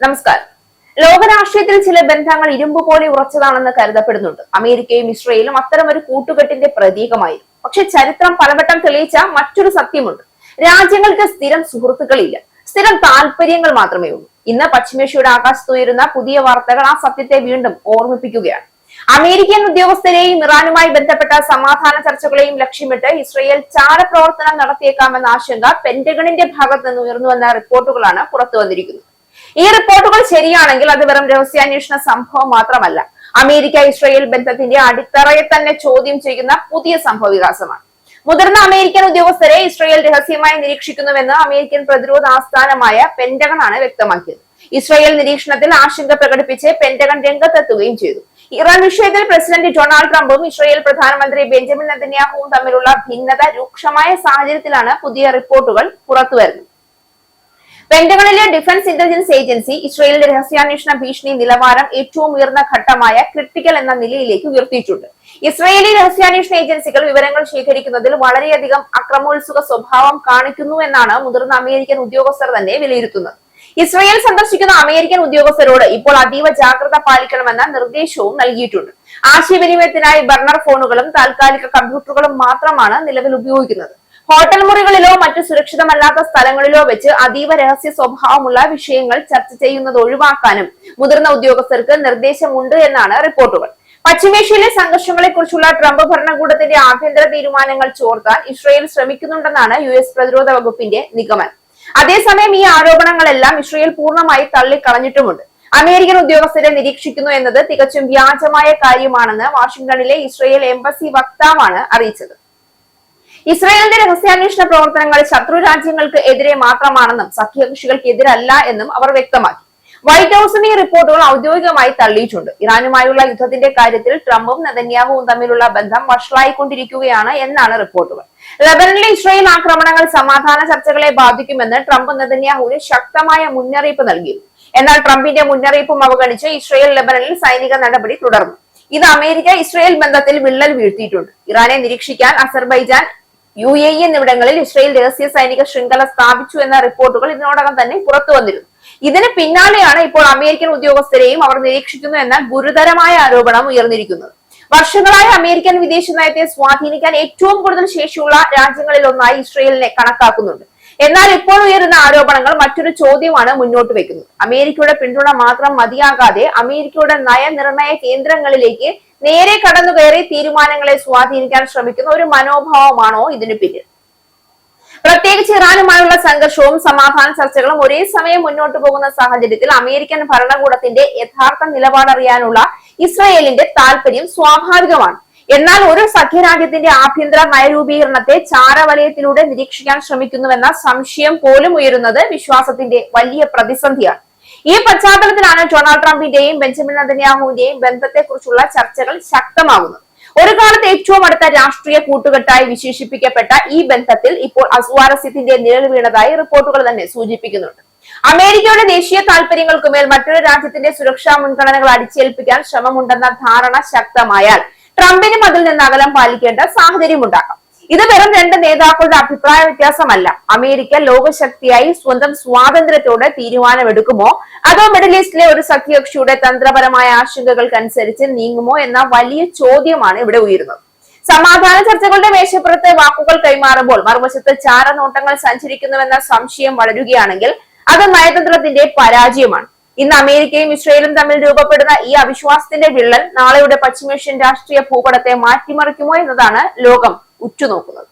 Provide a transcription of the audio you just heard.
നമസ്കാരം. ലോകരാഷ്ട്രീയത്തിൽ ചില ബന്ധങ്ങൾ ഇരുമ്പ് പോലെ ഉറച്ചതാണെന്ന് കരുതപ്പെടുന്നുണ്ട്. അമേരിക്കയും ഇസ്രയേലും അത്തരമൊരു കൂട്ടുകെട്ടിന്റെ പ്രതീകമായിരുന്നു. പക്ഷെ ചരിത്രം പലവട്ടം തെളിയിച്ച മറ്റൊരു സത്യമുണ്ട്. രാജ്യങ്ങൾക്ക് സ്ഥിരം സുഹൃത്തുക്കളില്ല, സ്ഥിരം താല്പര്യങ്ങൾ മാത്രമേ ഉള്ളൂ. ഇന്ന് പശ്ചിമേഷ്യയുടെ ആകാശത്തുയരുന്ന പുതിയ വാർത്തകൾ ആ സത്യത്തെ വീണ്ടും ഓർമ്മിപ്പിക്കുകയാണ്. അമേരിക്കൻ ഉദ്യോഗസ്ഥരെയും ഇറാനുമായി ബന്ധപ്പെട്ട സമാധാന ചർച്ചകളെയും ലക്ഷ്യമിട്ട് ഇസ്രയേൽ ചാരപ്രവർത്തനം നടത്തിയേക്കാമെന്ന ആശങ്ക പെന്റഗണിന്റെ ഭാഗത്ത് നിന്ന് ഉയർന്നുവന്ന റിപ്പോർട്ടുകളാണ് പുറത്തു വന്നിരിക്കുന്നത്. ഈ റിപ്പോർട്ടുകൾ ശരിയാണെങ്കിൽ അത് വെറും രഹസ്യാന്വേഷണ സംഭവം മാത്രമല്ല, അമേരിക്ക ഇസ്രയേൽ ബന്ധത്തിന്റെ അടിത്തറയെ തന്നെ ചോദ്യം ചെയ്യുന്ന പുതിയ സംഭവ വികാസമാണ്. മുതിർന്ന അമേരിക്കൻ ഉദ്യോഗസ്ഥരെ ഇസ്രയേൽ രഹസ്യമായി നിരീക്ഷിക്കുന്നുവെന്ന് അമേരിക്കൻ പ്രതിരോധ ആസ്ഥാനമായ പെന്റഗൺ ആണ് വ്യക്തമാക്കിയത്. ഇസ്രയേൽ നിരീക്ഷണത്തിൽ ആശങ്ക പ്രകടിപ്പിച്ച് പെന്റഗൺ രംഗത്തെത്തുകയും ചെയ്തു. ഇറാൻ വിഷയത്തിൽ പ്രസിഡന്റ് ഡൊണാൾഡ് ട്രംപും ഇസ്രയേൽ പ്രധാനമന്ത്രി ബെഞ്ചമിൻ നെതന്യാഹുവും തമ്മിലുള്ള ഭിന്നത രൂക്ഷമായ സാഹചര്യത്തിലാണ് പുതിയ റിപ്പോർട്ടുകൾ പുറത്തുവരുന്നത്. പെന്റഗണിലെ ഡിഫൻസ് ഇന്റലിജൻസ് ഏജൻസി ഇസ്രയേലിന്റെ രഹസ്യാന്വേഷണ ഭീഷണി നിലവാരം ഏറ്റവും ഉയർന്ന ഘട്ടമായ ക്രിട്ടിക്കൽ എന്ന നിലയിലേക്ക് ഉയർത്തിയിട്ടുണ്ട്. ഇസ്രയേലി രഹസ്യാന്വേഷണ ഏജൻസികൾ വിവരങ്ങൾ ശേഖരിക്കുന്നതിൽ വളരെയധികം അക്രമോത്സുക സ്വഭാവം കാണിക്കുന്നു എന്നാണ് മുതിർന്ന അമേരിക്കൻ ഉദ്യോഗസ്ഥർ തന്നെ വിലയിരുത്തുന്നത്. ഇസ്രയേൽ സന്ദർശിക്കുന്ന അമേരിക്കൻ ഉദ്യോഗസ്ഥരോട് ഇപ്പോൾ അതീവ ജാഗ്രത പാലിക്കണമെന്ന നിർദ്ദേശവും നൽകിയിട്ടുണ്ട്. ആശയവിനിമയത്തിനായി ബർണർ ഫോണുകളും താൽക്കാലിക കമ്പ്യൂട്ടറുകളും മാത്രമാണ് നിലവിൽ ഉപയോഗിക്കുന്നത്. ഹോട്ടൽ മുറികളിലോ മറ്റു സുരക്ഷിതമല്ലാത്ത സ്ഥലങ്ങളിലോ വെച്ച് അതീവ രഹസ്യ സ്വഭാവമുള്ള വിഷയങ്ങൾ ചർച്ച ചെയ്യുന്നത് ഒഴിവാക്കാനും മുതിർന്ന ഉദ്യോഗസ്ഥർക്ക് നിർദ്ദേശമുണ്ട് എന്നാണ് റിപ്പോർട്ടുകൾ. പശ്ചിമേഷ്യയിലെ സംഘർഷങ്ങളെ കുറിച്ചുള്ള ട്രംപ് ഭരണകൂടത്തിന്റെ ആഭ്യന്തര തീരുമാനങ്ങൾ ചോർത്താൻ ഇസ്രയേൽ ശ്രമിക്കുന്നുണ്ടെന്നാണ് US പ്രതിരോധ വകുപ്പിന്റെ നിഗമനം. അതേസമയം ഈ ആരോപണങ്ങളെല്ലാം ഇസ്രയേൽ പൂർണ്ണമായി തള്ളിക്കളഞ്ഞിട്ടുമുണ്ട്. അമേരിക്കൻ ഉദ്യോഗസ്ഥരെ നിരീക്ഷിക്കുന്നു എന്നത് തികച്ചും വ്യാജമായ കാര്യമാണെന്ന് വാഷിംഗ്ടണിലെ ഇസ്രയേൽ എംബസി വക്താവാണ് അറിയിച്ചത്. ഇസ്രയേലിന്റെ രഹസ്യാന്വേഷണ പ്രവർത്തനങ്ങൾ ശത്രു രാജ്യങ്ങൾക്ക് എതിരെ മാത്രമാണെന്നും സഖ്യകക്ഷികൾക്ക് എതിരല്ല എന്നും അവർ വ്യക്തമാക്കി. വൈറ്റ് ഹൌസും ഈ റിപ്പോർട്ടുകൾ ഔദ്യോഗികമായി തള്ളിയിട്ടുണ്ട്. ഇറാനുമായുള്ള യുദ്ധത്തിന്റെ കാര്യത്തിൽ ട്രംപും നെതന്യാഹുവും തമ്മിലുള്ള ബന്ധം വഷളായിക്കൊണ്ടിരിക്കുകയാണ് എന്നാണ് റിപ്പോർട്ടുകൾ. ലെബനനിലെ ഇസ്രയേൽ ആക്രമണങ്ങൾ സമാധാന ചർച്ചകളെ ബാധിക്കുമെന്ന് ട്രംപ് നെതന്യാഹുവിന് ശക്തമായ മുന്നറിയിപ്പ് നൽകിയിരുന്നു. എന്നാൽ ട്രംപിന്റെ മുന്നറിയിപ്പും അവഗണിച്ച് ഇസ്രയേൽ ലെബനനിൽ സൈനിക നടപടി തുടർന്നു. ഇത് അമേരിക്ക ഇസ്രയേൽ ബന്ധത്തിൽ വിള്ളൽ വീഴ്ത്തിയിട്ടുണ്ട്. ഇറാനെ നിരീക്ഷിക്കാൻ അസർബൈജാൻ, UAE എന്നിവിടങ്ങളിൽ ഇസ്രയേൽ രഹസ്യ സൈനിക ശൃംഖല സ്ഥാപിച്ചു എന്ന റിപ്പോർട്ടുകൾ ഇതിനോടകം തന്നെ പുറത്തു വന്നിരുന്നു. ഇതിന് പിന്നാലെയാണ് ഇപ്പോൾ അമേരിക്കൻ ഉദ്യോഗസ്ഥരെയും അവർ നിരീക്ഷിക്കുന്നു എന്ന ഗുരുതരമായ ആരോപണം ഉയർന്നിരിക്കുന്നത്. വർഷങ്ങളായി അമേരിക്കൻ വിദേശ നയത്തെ സ്വാധീനിക്കാൻ ഏറ്റവും കൂടുതൽ ശേഷിയുള്ള രാജ്യങ്ങളിൽ ഒന്നായി ഇസ്രയേലിനെ കണക്കാക്കുന്നുണ്ട്. എന്നാൽ ഇപ്പോൾ ഉയരുന്ന ആരോപണങ്ങൾ മറ്റൊരു ചോദ്യമാണ് മുന്നോട്ട് വെക്കുന്നത്. അമേരിക്കയുടെ പിന്തുണ മാത്രം മതിയാകാതെ അമേരിക്കയുടെ നയനിർണയ കേന്ദ്രങ്ങളിലേക്ക് നേരെ കടന്നുകയറി തീരുമാനങ്ങളെ സ്വാധീനിക്കാൻ ശ്രമിക്കുന്ന ഒരു മനോഭാവമാണോ ഇതിനു പിന്നിൽ? പ്രത്യേകിച്ച് ഇറാനുമായുള്ള സംഘർഷവും സമാധാന ചർച്ചകളും ഒരേ സമയം മുന്നോട്ട് പോകുന്ന സാഹചര്യത്തിൽ അമേരിക്കൻ ഭരണകൂടത്തിന്റെ യഥാർത്ഥ നിലപാടറിയാനുള്ള ഇസ്രയേലിന്റെ താല്പര്യം സ്വാഭാവികമാണ്. എന്നാൽ ഒരു സഖ്യരാജ്യത്തിന്റെ ആഭ്യന്തര നയരൂപീകരണത്തെ ചാരവലയത്തിലൂടെ നിരീക്ഷിക്കാൻ ശ്രമിക്കുന്നുവെന്ന സംശയം പോലും ഉയരുന്നത് വിശ്വാസത്തിന്റെ വലിയ പ്രതിസന്ധിയാണ്. ഈ പശ്ചാത്തലത്തിലാണ് ഡൊണാൾഡ് ട്രംപിന്റെയും ബെഞ്ചമിൻ നെതന്യാഹുവിന്റെയും ബന്ധത്തെക്കുറിച്ചുള്ള ചർച്ചകൾ ശക്തമാകുന്നത്. ഒരു കാലത്ത് ഏറ്റവും അടുത്ത രാഷ്ട്രീയ കൂട്ടുകെട്ടായി വിശേഷിപ്പിക്കപ്പെട്ട ഈ ബന്ധത്തിൽ ഇപ്പോൾ അസ്വാരസ്യത്തിന്റെ നിഴൽ വീണതായി റിപ്പോർട്ടുകൾ തന്നെ സൂചിപ്പിക്കുന്നുണ്ട്. അമേരിക്കയുടെ ദേശീയ താല്പര്യങ്ങൾക്കുമേൽ മറ്റൊരു രാജ്യത്തിന്റെ സുരക്ഷാ മുൻഗണനകൾ അടിച്ചേൽപ്പിക്കാൻ ശ്രമമുണ്ടെന്ന ധാരണ ശക്തമായാൽ ട്രംപിനും അതിൽ നിന്ന് അകലം പാലിക്കേണ്ട സാഹചര്യം ഉണ്ടാക്കാം. ഇത് വെറും രണ്ട് നേതാക്കളുടെ അഭിപ്രായ വ്യത്യാസമല്ല. അമേരിക്ക ലോകശക്തിയായി സ്വന്തം സ്വാതന്ത്ര്യത്തോടെ തീരുമാനമെടുക്കുമോ അതോ മിഡിൽ ഈസ്റ്റിലെ ഒരു സഖ്യകക്ഷിയുടെ തന്ത്രപരമായ ആശങ്കകൾക്കനുസരിച്ച് നീങ്ങുമോ എന്ന വലിയ ചോദ്യമാണ് ഇവിടെ ഉയരുന്നത്. സമാധാന ചർച്ചകളുടെ മേശപ്പുറത്ത് വാക്കുകൾ കൈമാറുമ്പോൾ മറുവശത്ത് ചാരനോട്ടങ്ങൾ സഞ്ചരിക്കുന്നുവെന്ന സംശയം വളരുകയാണെങ്കിൽ അത് നയതന്ത്രത്തിന്റെ പരാജയമാണ്. ഇന്ന് അമേരിക്കയും ഇസ്രയേലും തമ്മിൽ രൂപപ്പെടുന്ന ഈ അവിശ്വാസത്തിന്റെ വിള്ളൽ നാളെയുടെ പശ്ചിമേഷ്യൻ രാഷ്ട്രീയ ഭൂപടത്തെ മാറ്റിമറിക്കുമോ എന്നതാണ് ലോകം ഉറ്റുനോക്കുന്നത്.